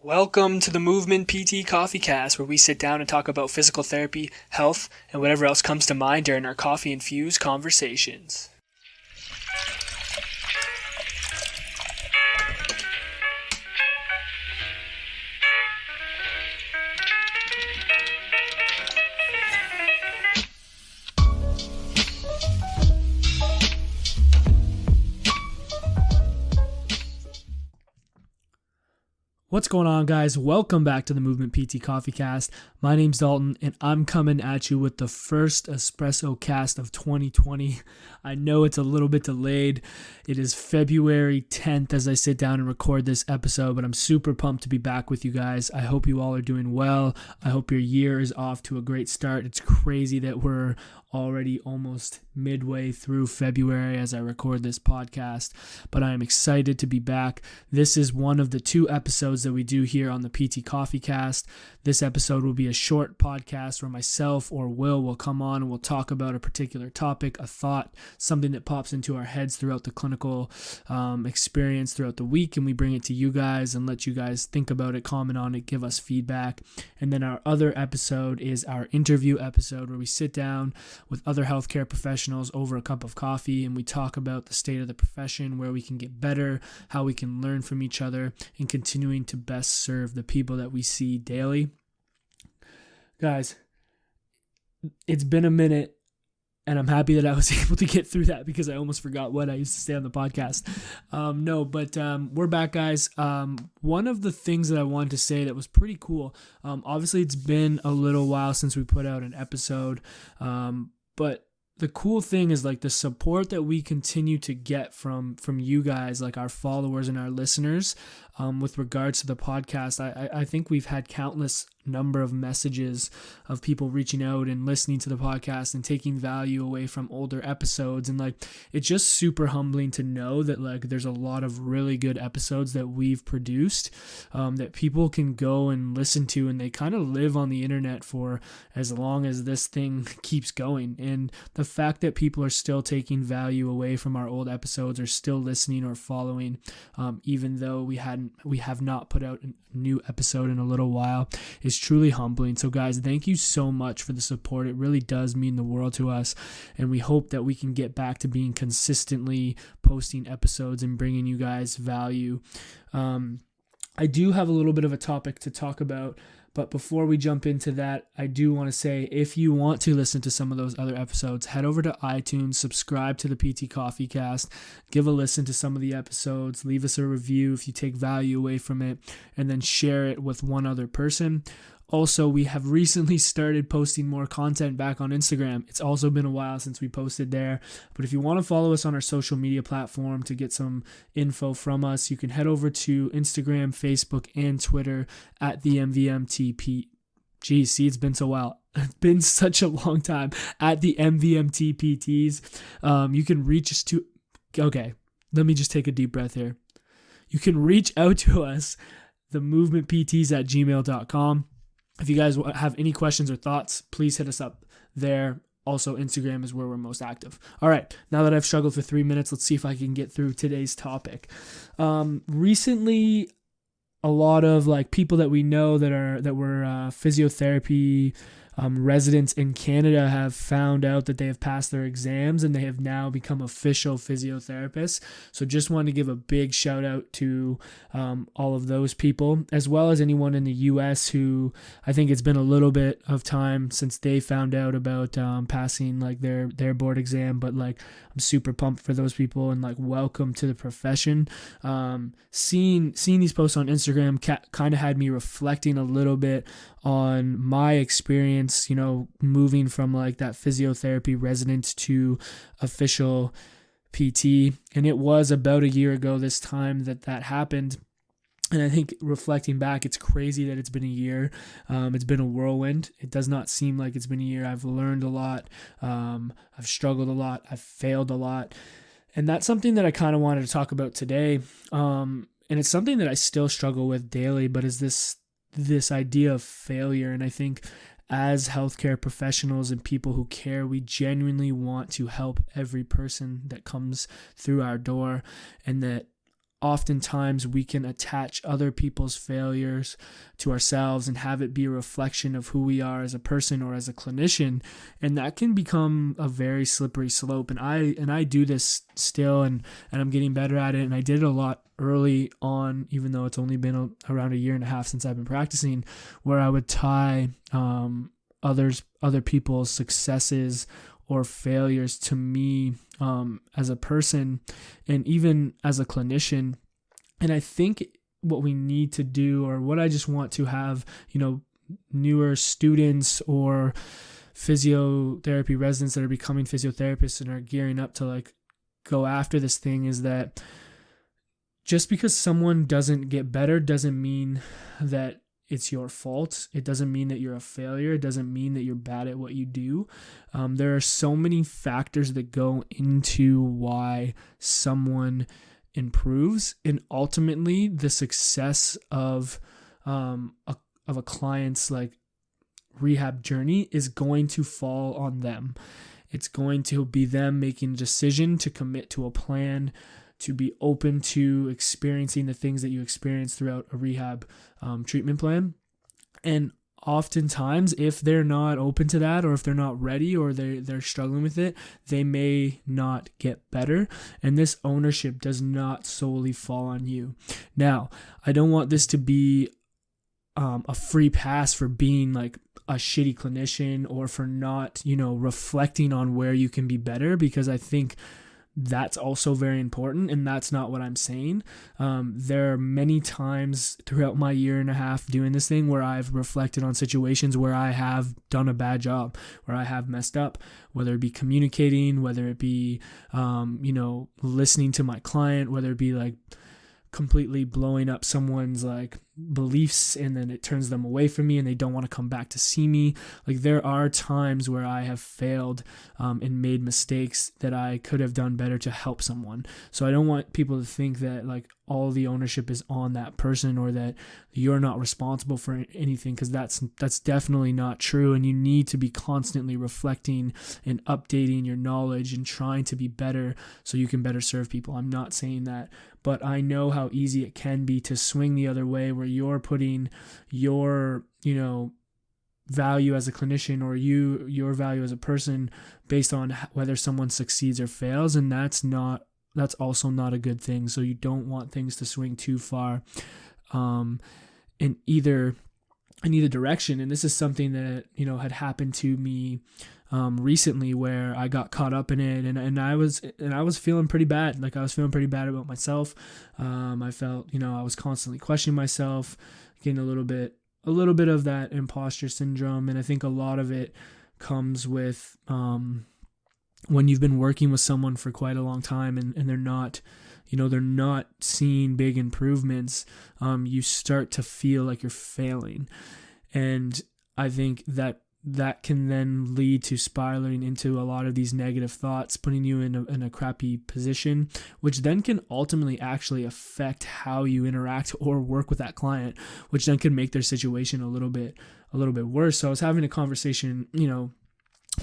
Welcome to the Movement PT Coffee Cast, where we sit down and talk about physical therapy, health, and whatever else comes to mind during our coffee-infused conversations. What's going on, guys? Welcome back to the Movement PT Coffee Cast. My name's Dalton, and I'm coming at you with the first EspressoCast of 2020. I know it's a little bit delayed. It is February 10th as I sit down and record this episode, but I'm super pumped to be back with you guys. I hope you all are doing well. I hope your year is off to a great start. It's crazy that we're already almost midway through February as I record this podcast, but I am excited to be back. This is one of the two episodes that we do here on the PT Coffee Cast. This episode will be a short podcast where myself or will come on and we'll talk about a particular topic, a thought, something that pops into our heads throughout the clinical experience throughout the week, and we bring it to you guys and let you guys think about it, comment on it, give us feedback. And then our other episode is our interview episode where we sit down with other healthcare professionals over a cup of coffee and we talk about the state of the profession, where we can get better, how we can learn from each other, and continuing to best serve the people that we see daily. Guys, it's been a minute, and I'm happy that I was able to get through that because I almost forgot what I used to say on the podcast. We're back, guys. One of the things that I wanted to say that was pretty cool, obviously it's been a little while since we put out an episode, but the cool thing is like the support that we continue to get from you guys, like our followers and our listeners, with regards to the podcast. I think we've had countless number of messages of people reaching out and listening to the podcast and taking value away from older episodes. And like, it's just super humbling to know that like there's a lot of really good episodes that we've produced, that people can go and listen to, and they kind of live on the internet for as long as this thing keeps going. And the fact that people are still taking value away from our old episodes, or still listening or following, even though we have not put out a new episode in a little while, is truly humbling. So guys, thank you so much for the support. It really does mean the world to us, and we hope that we can get back to being consistently posting episodes and bringing you guys value. I do have a little bit of a topic to talk about, but before we jump into that, I do want to say, if you want to listen to some of those other episodes, head over to iTunes, subscribe to the PT Coffee Cast, give a listen to some of the episodes, leave us a review if you take value away from it, and then share it with one other person. Also, we have recently started posting more content back on Instagram. It's also been a while since we posted there, but if you want to follow us on our social media platform to get some info from us, you can head over to Instagram, Facebook, and Twitter at the MVMTP. Geez, see, it's been so while. It's been such a long time. At the MVMTPTs. You can reach us to... Okay, let me just take a deep breath here. You can reach out to us, themovementpts@gmail.com. If you guys have any questions or thoughts, please hit us up there. Also, Instagram is where we're most active. All right, now that I've struggled for 3 minutes, let's see if I can get through today's topic. Recently, a lot of like people that we know that were physiotherapy residents in Canada have found out that they have passed their exams and they have now become official physiotherapists. So just wanted to give a big shout out to all of those people, as well as anyone in the US who, I think it's been a little bit of time since they found out about passing like their board exam, but like I'm super pumped for those people and like welcome to the profession. Seeing these posts on Instagram kind of had me reflecting a little bit on my experience, moving from like that physiotherapy resident to official PT. And it was about a year ago this time that happened. And I think reflecting back, it's crazy that it's been a year. It's been a whirlwind. It does not seem like it's been a year. I've learned a lot. I've struggled a lot. I've failed a lot. And that's something that I kind of wanted to talk about today. And it's something that I still struggle with daily, but is this idea of failure. And I think as healthcare professionals and people who care, we genuinely want to help every person that comes through our door, and that oftentimes we can attach other people's failures to ourselves and have it be a reflection of who we are as a person or as a clinician, and that can become a very slippery slope. And I do this still, and I'm getting better at it, and I did it a lot early on, even though it's only been around a year and a half since I've been practicing, where I would tie other people's successes or failures to me as a person and even as a clinician. And I think what we need to do, or what I just want to have, newer students or physiotherapy residents that are becoming physiotherapists and are gearing up to like go after this thing, is that just because someone doesn't get better doesn't mean that it's your fault. It doesn't mean that you're a failure. It doesn't mean that you're bad at what you do. There are so many factors that go into why someone improves, and ultimately the success of a client's like rehab journey is going to fall on them. It's going to be them making a decision to commit to a plan, to be open to experiencing the things that you experience throughout a rehab treatment plan. And oftentimes, if they're not open to that, or if they're not ready, or they're struggling with it, they may not get better. And this ownership does not solely fall on you. Now, I don't want this to be a free pass for being like a shitty clinician, or for not, reflecting on where you can be better, because I think that's also very important, and that's not what I'm saying. There are many times throughout my year and a half doing this thing where I've reflected on situations where I have done a bad job, where I have messed up, whether it be communicating, whether it be, listening to my client, whether it be like completely blowing up someone's like beliefs, and then it turns them away from me and they don't want to come back to see me. Like, there are times where I have failed and made mistakes that I could have done better to help someone. So I don't want people to think that like all the ownership is on that person, or that you're not responsible for anything, because that's definitely not true. And you need to be constantly reflecting and updating your knowledge and trying to be better so you can better serve people. I'm not saying that, but I know how easy it can be to swing the other way, where you're putting your, value as a clinician, or your value as a person based on whether someone succeeds or fails. And that's also not a good thing. So you don't want things to swing too far in either direction. And this is something that, had happened to me recently, where I got caught up in it, and I was feeling pretty bad. Like, I was feeling pretty bad about myself. I felt, I was constantly questioning myself, getting a little bit of that imposter syndrome. And I think a lot of it comes with when you've been working with someone for quite a long time, and they're not seeing big improvements. You start to feel like you're failing. And I think that can then lead to spiraling into a lot of these negative thoughts, putting you in a crappy position, which then can ultimately actually affect how you interact or work with that client, which then can make their situation a little bit worse. So I was having a conversation,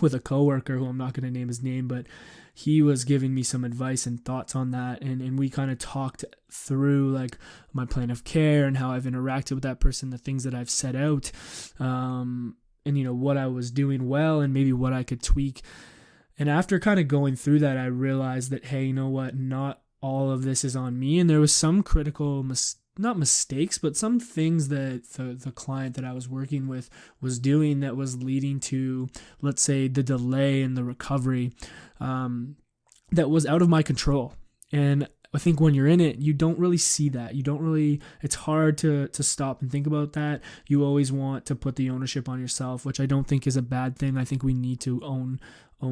with a coworker who I'm not going to name his name, but he was giving me some advice and thoughts on that. And we kind of talked through like my plan of care and how I've interacted with that person, the things that I've set out, and what I was doing well and maybe what I could tweak. And after kind of going through that, I realized that, hey, you know what? Not all of this is on me. And there was some critical not mistakes, but some things that the client that I was working with was doing that was leading to, let's say, the delay in the recovery that was out of my control. And I think when you're in it, you don't really see that. It's hard to stop and think about that. You always want to put the ownership on yourself, which I don't think is a bad thing. I think we need to own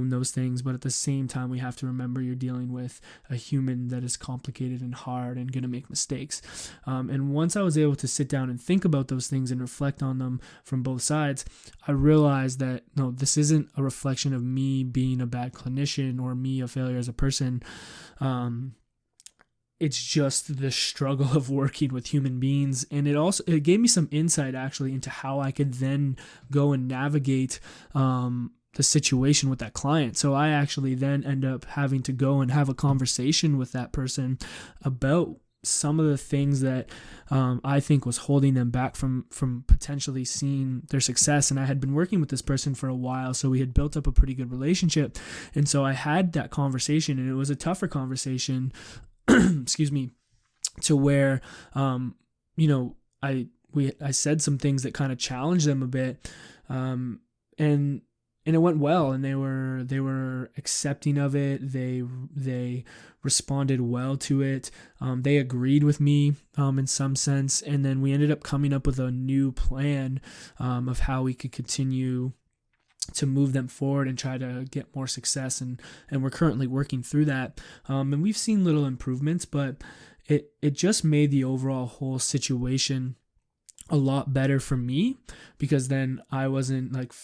those things, but at the same time, we have to remember you're dealing with a human that is complicated and hard and going to make mistakes. And once I was able to sit down and think about those things and reflect on them from both sides, I realized that, no, this isn't a reflection of me being a bad clinician or me a failure as a person. It's just the struggle of working with human beings. And it gave me some insight actually into how I could then go and navigate the situation with that client. So I actually then end up having to go and have a conversation with that person about some of the things that I think was holding them back from potentially seeing their success. And I had been working with this person for a while, so we had built up a pretty good relationship. And so I had that conversation, and it was a tougher conversation, excuse me, to where, I said some things that kind of challenged them a bit. And it went well, and they were accepting of it. They responded well to it. They agreed with me in some sense, and then we ended up coming up with a new plan of how we could continue to move them forward and try to get more success. And we're currently working through that. And we've seen little improvements, but it just made the overall whole situation a lot better for me, because then I wasn't like,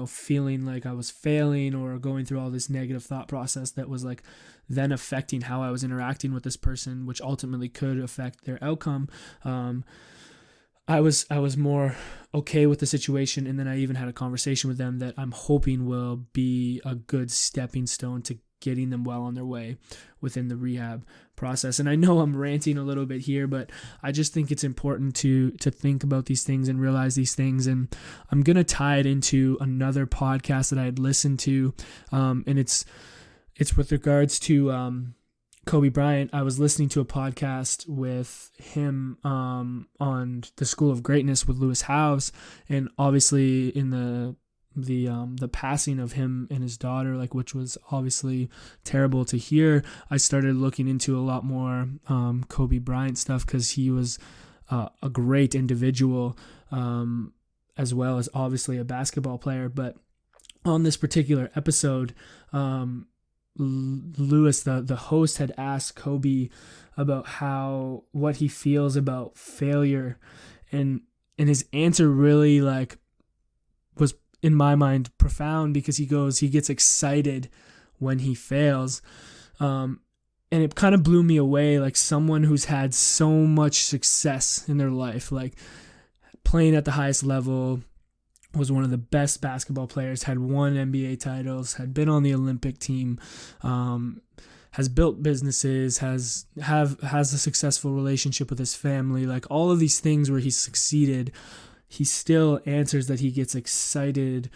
feeling like I was failing or going through all this negative thought process that was like then affecting how I was interacting with this person, which ultimately could affect their outcome. I was more okay with the situation, and then I even had a conversation with them that I'm hoping will be a good stepping stone to getting them well on their way within the rehab process. And I know I'm ranting a little bit here, but I just think it's important to think about these things and realize these things. And I'm going to tie it into another podcast that I had listened to, and it's with regards to Kobe Bryant. I was listening to a podcast with him on the School of Greatness with Lewis Howes, and obviously in the passing of him and his daughter, like, which was obviously terrible to hear, I started looking into a lot more Kobe Bryant stuff, because he was a great individual, as well as obviously a basketball player. But on this particular episode, Lewis, the host, had asked Kobe about what he feels about failure, and his answer really was, in my mind, profound, because he gets excited when he fails. And it kind of blew me away, like someone who's had so much success in their life, like playing at the highest level, was one of the best basketball players, had won NBA titles, had been on the Olympic team, has built businesses, has a successful relationship with his family, like all of these things where he's succeeded. He still answers that he gets excited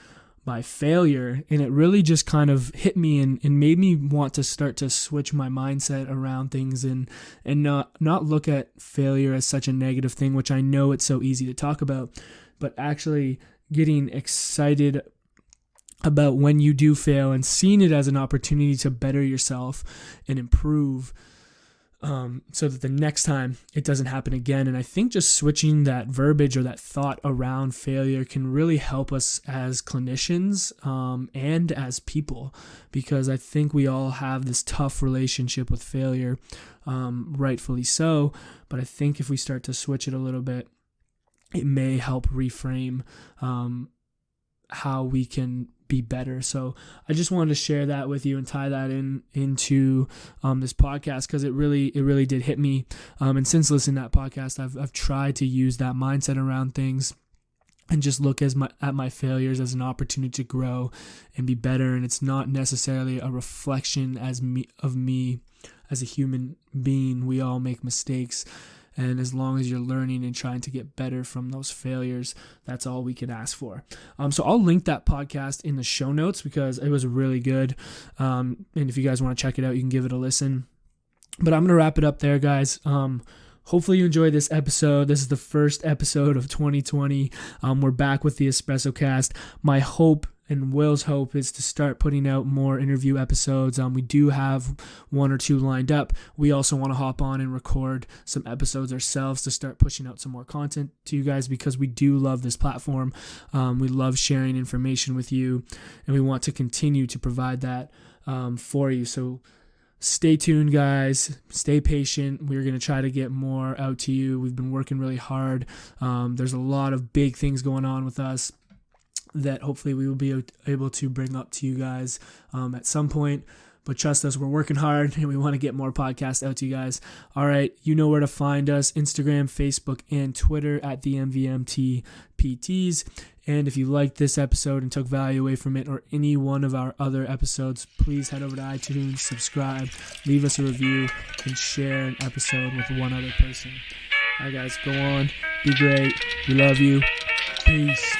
by failure. And it really just kind of hit me and made me want to start to switch my mindset around things and not look at failure as such a negative thing, which I know it's so easy to talk about, but actually getting excited about when you do fail and seeing it as an opportunity to better yourself and improve, so that the next time it doesn't happen again. And I think just switching that verbiage or that thought around failure can really help us as clinicians, and as people, because I think we all have this tough relationship with failure, rightfully so. But I think if we start to switch it a little bit, it may help reframe how we can be better. So I just wanted to share that with you and tie that into this podcast, because it really did hit me. And since listening to that podcast, I've tried to use that mindset around things and just look at my failures as an opportunity to grow and be better. And it's not necessarily a reflection of me as a human being. We all make mistakes. And as long as you're learning and trying to get better from those failures, that's all we can ask for. So I'll link that podcast in the show notes, because it was really good. And if you guys want to check it out, you can give it a listen. But I'm going to wrap it up there, guys. Hopefully you enjoyed this episode. This is the first episode of 2020. We're back with the EspressoCast. My hope and Will's hope is to start putting out more interview episodes. We do have 1 or 2 lined up. We also want to hop on and record some episodes ourselves to start pushing out some more content to you guys, because we do love this platform. We love sharing information with you, and we want to continue to provide that for you. So stay tuned, guys. Stay patient. We're going to try to get more out to you. We've been working really hard. There's a lot of big things going on with us that hopefully we will be able to bring up to you guys at some point. But trust us, we're working hard and we want to get more podcasts out to you guys. All right, you know where to find us: Instagram, Facebook, and Twitter at the MVMT PTs. And if you liked this episode and took value away from it, or any one of our other episodes, please head over to iTunes, subscribe, leave us a review, and share an episode with one other person. All right, guys, go on. Be great. We love you. Peace.